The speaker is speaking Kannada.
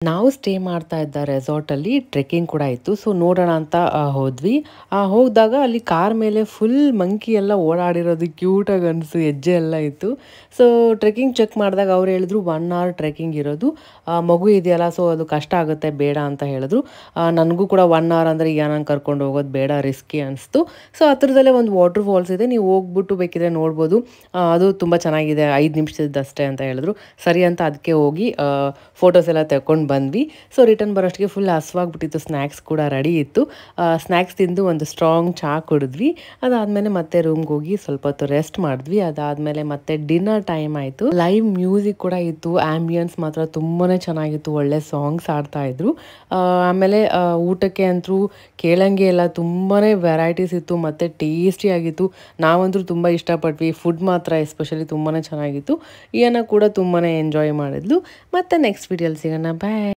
ನಾವು ಸ್ಟೇ ಮಾಡ್ತಾ ಇದ್ದ ರೆಸಾರ್ಟಲ್ಲಿ ಟ್ರೆಕ್ಕಿಂಗ್ ಕೂಡ ಇತ್ತು. ಸೊ ನೋಡೋಣ ಅಂತ ಹೋದ್ವಿ. ಹೋದಾಗ ಅಲ್ಲಿ ಕಾರ್ ಮೇಲೆ ಫುಲ್ ಮಂಕಿ ಎಲ್ಲ ಓಡಾಡಿರೋದು ಕ್ಯೂಟಾಗಿ ಅನಿಸ್ತು, ಹೆಜ್ಜೆ ಎಲ್ಲ ಇತ್ತು. ಸೊ ಟ್ರೆಕ್ಕಿಂಗ್ ಚೆಕ್ ಮಾಡಿದಾಗ ಅವ್ರು ಹೇಳಿದ್ರು 1 ಅವರ್ ಟ್ರೆಕ್ಕಿಂಗ್ ಇರೋದು, ಮಗು ಇದೆಯಲ್ಲ ಸೊ ಅದು ಕಷ್ಟ ಆಗುತ್ತೆ ಬೇಡ ಅಂತ ಹೇಳಿದ್ರು. ನನಗೂ ಕೂಡ 1 ಅವರ್ ಅಂದರೆ ಈಗ ನಾನು ಕರ್ಕೊಂಡು ಹೋಗೋದು ಬೇಡ, ರಿಸ್ಕಿ ಅನಿಸ್ತು. ಸೊ ಹತ್ರದಲ್ಲೇ ಒಂದು ವಾಟರ್ ಫಾಲ್ಸ್ ಇದೆ, ನೀವು ಹೋಗ್ಬಿಟ್ಟು ಬೇಕಿದ್ರೆ ನೋಡ್ಬೋದು, ಅದು ತುಂಬ ಚೆನ್ನಾಗಿದೆ, 5 ನಿಮಿಷದಷ್ಟೇ ಅಂತ ಹೇಳಿದ್ರು. ಸರಿ ಅಂತ ಅದಕ್ಕೆ ಹೋಗಿ ಫೋಟೋಸ್ ಎಲ್ಲ ತೆಕ್ಕೊಂಡು ಬಂದ್ವಿ. ಸೊ ರಿಟರ್ನ್ ಬರೋಷ್ಟಿಗೆ ಫುಲ್ ಹಸ್ವಾಗ್ಬಿಟ್ಟಿತ್ತು, ಸ್ನ್ಯಾಕ್ಸ್ ಕೂಡ ರೆಡಿ ಇತ್ತು. ಸ್ನ್ಯಾಕ್ಸ್ ತಿಂದು ಒಂದು ಸ್ಟ್ರಾಂಗ್ ಚಹಾ ಕುಡಿದ್ವಿ. ಅದಾದಮೇಲೆ ಮತ್ತೆ ರೂಮ್ಗೆ ಹೋಗಿ ಸ್ವಲ್ಪ ಹೊತ್ತು ರೆಸ್ಟ್ ಮಾಡಿದ್ವಿ. ಅದಾದಮೇಲೆ ಮತ್ತೆ ಡಿನ್ನರ್ ಟೈಮ್ ಆಯಿತು. ಲೈವ್ ಮ್ಯೂಸಿಕ್ ಕೂಡ ಇತ್ತು, ಆಂಬಿಯನ್ಸ್ ಮಾತ್ರ ತುಂಬಾ ಚೆನ್ನಾಗಿತ್ತು, ಒಳ್ಳೆ ಸಾಂಗ್ಸ್ ಆಡ್ತಾ ಇದ್ರು. ಆಮೇಲೆ ಊಟಕ್ಕೆ ಅಂತೂ ಕೇಳಂಗೆ ಇಲ್ಲ, ತುಂಬಾ ವೆರೈಟೀಸ್ ಇತ್ತು ಮತ್ತು ಟೇಸ್ಟಿ ಆಗಿತ್ತು. ನಾವಂತೂ ತುಂಬ ಇಷ್ಟಪಟ್ವಿ. ಫುಡ್ ಮಾತ್ರ ಎಸ್ಪೆಷಲಿ ತುಂಬಾ ಚೆನ್ನಾಗಿತ್ತು. ಈಯನ ಕೂಡ ತುಂಬಾ ಎಂಜಾಯ್ ಮಾಡಿದ್ಲು. ಮತ್ತೆ ನೆಕ್ಸ್ಟ್ ವಿಡಿಯೋಲಿ ಸಿಗೋಣ, ಬಾಯ್.